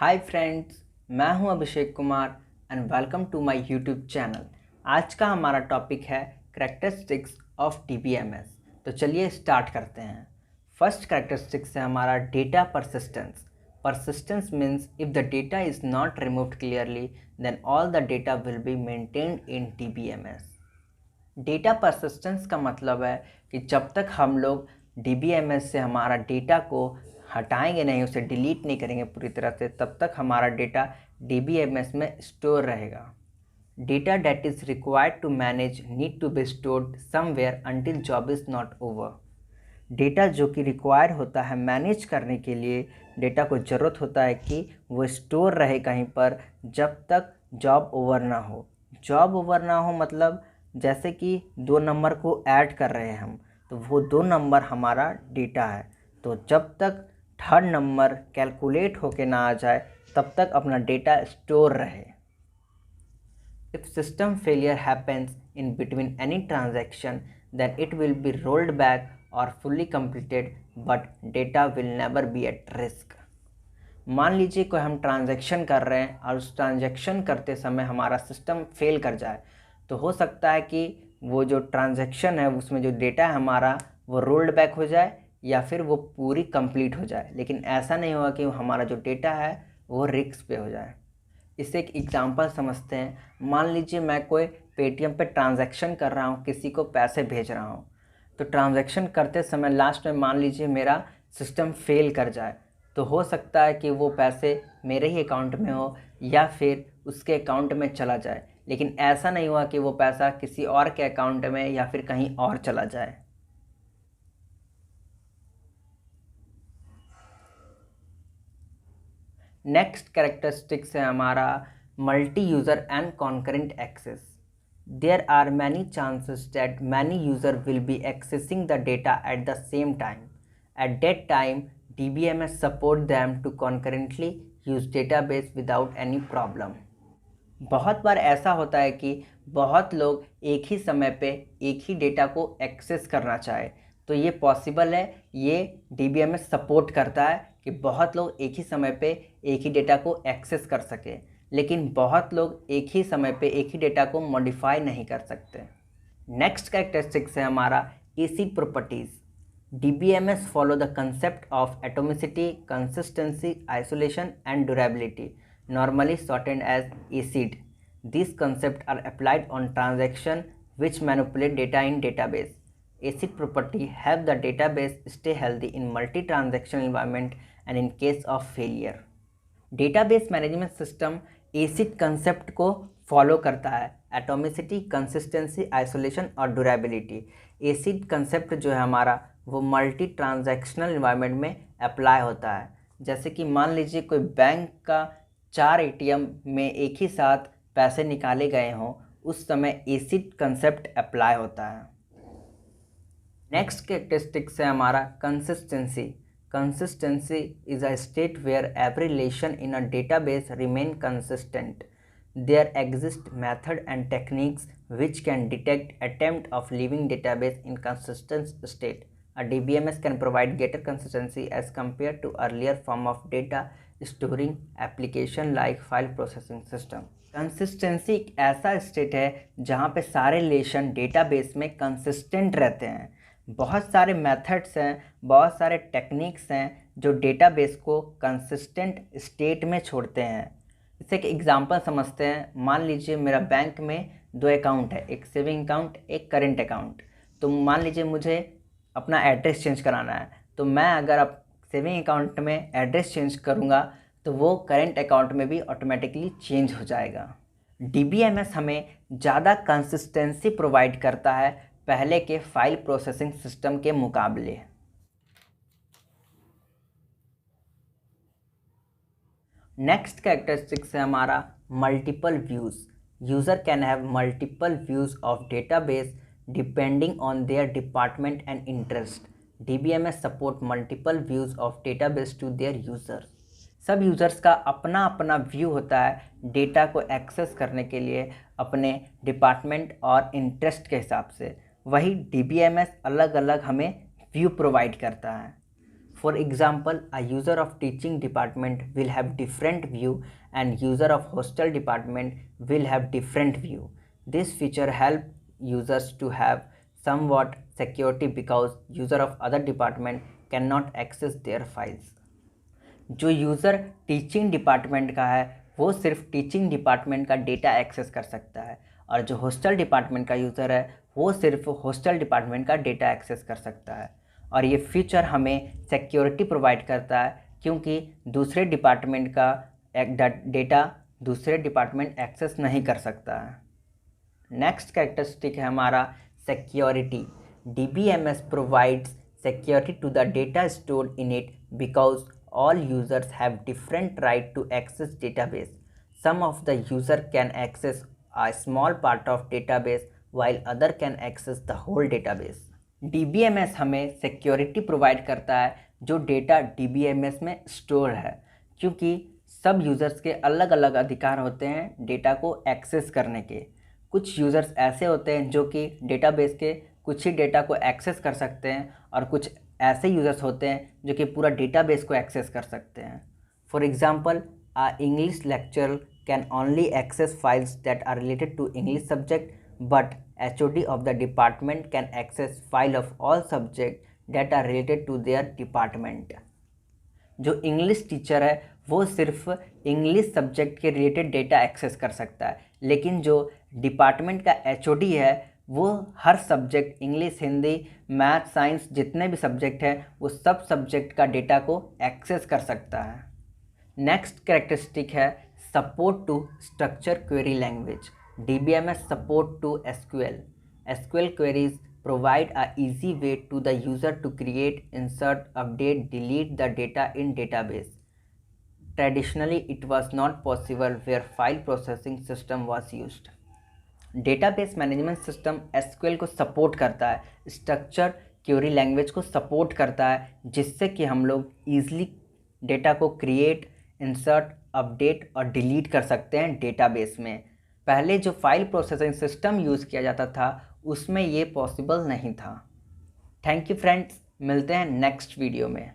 हाय friends, मैं हूं Abhishek Kumar and welcome to my YouTube channel. आज का हमारा टॉपिक है करेक्टरिस्टिक्स ऑफ डीबीएमएस। तो चलिए स्टार्ट करते हैं। फर्स्ट करेक्टरिस्टिक्स है हमारा data persistence. Persistence means if the data is not removed clearly then all the data will be maintained in DBMS. Data persistence का मतलब है कि जब तक हम लोग डीबीएमएस से हमारा डेटा को हटाएंगे नहीं, उसे डिलीट नहीं करेंगे पूरी तरह से, तब तक हमारा डेटा डीबीएमएस में स्टोर रहेगा। Data that is required to manage need to be stored somewhere until job is not over. Data जो कि रिक्वायर होता है मैनेज करने के लिए, डेटा को ज़रूरत होता है कि वो स्टोर रहे कहीं पर जब तक जॉब ओवर ना हो। जॉब ओवर ना हो मतलब जैसे कि 2 नंबर को ऐड कर रहे हैं हम, तो वो 2 नंबर हमारा डेटा है। तो जब तक 3rd नंबर कैलकुलेट होके ना आ जाए तब तक अपना डेटा स्टोर रहे। If system failure happens in between any transaction, then it will be rolled back or fully completed, but data will never be at risk. मान लीजिए कोई हम ट्रांजैक्शन कर रहे हैं और उस ट्रांजैक्शन करते समय हमारा सिस्टम फेल कर जाए, तो हो सकता है कि वो जो ट्रांजैक्शन है उसमें जो डेटा है हमारा वो रोल्ड बैक हो जाए या फिर वो पूरी कंप्लीट हो जाए, लेकिन ऐसा नहीं होगा कि हमारा जो डेटा है वो रिस्क पे हो जाए। इससे एक एग्जांपल समझते हैं। मान लीजिए मैं कोई पेटीएम पे ट्रांजैक्शन कर रहा हूँ, किसी को पैसे भेज रहा हूँ, तो ट्रांजैक्शन करते समय लास्ट में मान लीजिए मेरा सिस्टम फेल कर जाए, तो हो सकता है कि वो पैसे मेरे ही अकाउंट में हो या फिर उसके अकाउंट में चला जाए, लेकिन ऐसा नहीं हुआ कि वो पैसा किसी और के अकाउंट में या फिर कहीं और चला जाए। नेक्स्ट कैरेक्टरिस्टिक्स है हमारा multi user and concurrent access. There are many chances that many user will be accessing the data at the same time. At that time DBMS support them to concurrently use database without any problem. बहुत बार ऐसा होता है कि बहुत लोग एक ही समय पे एक ही डेटा को एक्सेस करना चाहे, तो ये पॉसिबल है। ये DBMS सपोर्ट करता है कि बहुत लोग एक ही समय पे एक ही डेटा को एक्सेस कर सके, लेकिन बहुत लोग एक ही समय पे एक ही डेटा को मॉडिफाई नहीं कर सकते। नेक्स्ट कैरेक्टरिस्टिक्स है हमारा acid properties. DBMS follow the concept of atomicity, consistency, isolation and durability, normally shortened as ACID. These concepts are applied on transactions which manipulate data in database. ACID property help the database stay healthy in multi-transaction environment and in case of failure. Database management system acid concept को follow करता है। Atomicity, consistency, isolation और durability. Acid concept जो है हमारा वो multi transactional environment में apply होता है। जैसे कि मान लीजिए कोई बैंक का 4 ATM में एक ही साथ पैसे निकाले गए हों, उस समय एसिड कंसेप्ट अप्लाई होता है। नेक्स्ट कैरेक्टरिस्टिक्स है हमारा consistency. Consistency is a state where every relation in a database remain consistent. There exist method and techniques which can detect attempt of leaving database in consistent state. A DBMS can provide greater consistency as compared to earlier form of data storing application like file processing system. Consistency एक ऐसा state है जहाँ पे सारे relation database में consistent रहते हैं। बहुत सारे मेथड्स हैं, बहुत सारे टेक्निक्स हैं जो डेटाबेस को कंसिस्टेंट स्टेट में छोड़ते हैं। इससे एक एग्जांपल समझते हैं। मान लीजिए मेरा बैंक में 2 अकाउंट है, एक सेविंग अकाउंट, एक करेंट अकाउंट। तो मान लीजिए मुझे अपना एड्रेस चेंज कराना है, तो मैं अगर अब सेविंग अकाउंट में एड्रेस चेंज करूँगा तो वो करेंट अकाउंट में भी ऑटोमेटिकली चेंज हो जाएगा। DBMS हमें ज़्यादा कंसिस्टेंसी प्रोवाइड करता है पहले के फाइल प्रोसेसिंग सिस्टम के मुकाबले। नेक्स्ट कैरेक्टरिस्टिक्स है हमारा multiple views. User can have multiple views of database depending on their department and interest. DBMS support multiple views of database to their users. सब users का अपना अपना व्यू होता है डेटा को एक्सेस करने के लिए अपने डिपार्टमेंट और इंटरेस्ट के हिसाब से। वही DBMS अलग अलग हमें व्यू प्रोवाइड करता है। For example, a user of teaching department will have different view and user of hostel department will have different view. This feature help users to have somewhat security because user of other department cannot access their files. जो user teaching department का है वो सिर्फ teaching department का data access कर सकता है और जो हॉस्टल डिपार्टमेंट का यूज़र है वो सिर्फ हॉस्टल डिपार्टमेंट का डेटा एक्सेस कर सकता है। और ये फीचर हमें सिक्योरिटी प्रोवाइड करता है क्योंकि दूसरे डिपार्टमेंट का डेटा दूसरे डिपार्टमेंट एक्सेस नहीं कर सकता है। नेक्स्ट कैरेक्टरिस्टिक है हमारा security. DBMS provides security to the data stored in it because all users have different right to access database. Some of the user can access a small part of database while other can access the whole database. DBMS हमें security provide करता है जो data DBMS में store है क्योंकि सब users के अलग अलग अधिकार होते हैं डेटा को एक्सेस करने के। कुछ यूज़र्स ऐसे होते हैं जो कि डेटाबेस के कुछ ही डेटा को एक्सेस कर सकते हैं और कुछ ऐसे यूज़र्स होते हैं जो कि पूरा डेटाबेस को एक्सेस कर सकते हैं। For example, a English lecture can only access files that are related to English subject but HOD of the department can access file of all subject that are related to their department. जो English teacher है वो सिर्फ English subject के रिलेटेड data access कर सकता है, लेकिन जो डिपार्टमेंट का HOD है वो हर subject English, Hindi, math, science जितने भी सब्जेक्ट हैं वो सब सब्जेक्ट का डेटा को एक्सेस कर सकता है। नेक्स्ट कैरेक्टरिस्टिक है support to structure query language. DBMS support to SQL. SQL queries provide a easy way to the user to create, insert, update, delete the data in database. Traditionally, it was not possible where file processing system was used. Database management system SQL को support करता है, structure query language को support करता है, जिससे कि हम लोग ईजिली डेटा को क्रिएट, इंसर्ट, अपडेट और डिलीट कर सकते हैं डेटाबेस में। पहले जो फाइल प्रोसेसिंग सिस्टम यूज़ किया जाता था उसमें ये पॉसिबल नहीं था। थैंक यू फ्रेंड्स, मिलते हैं नेक्स्ट वीडियो में।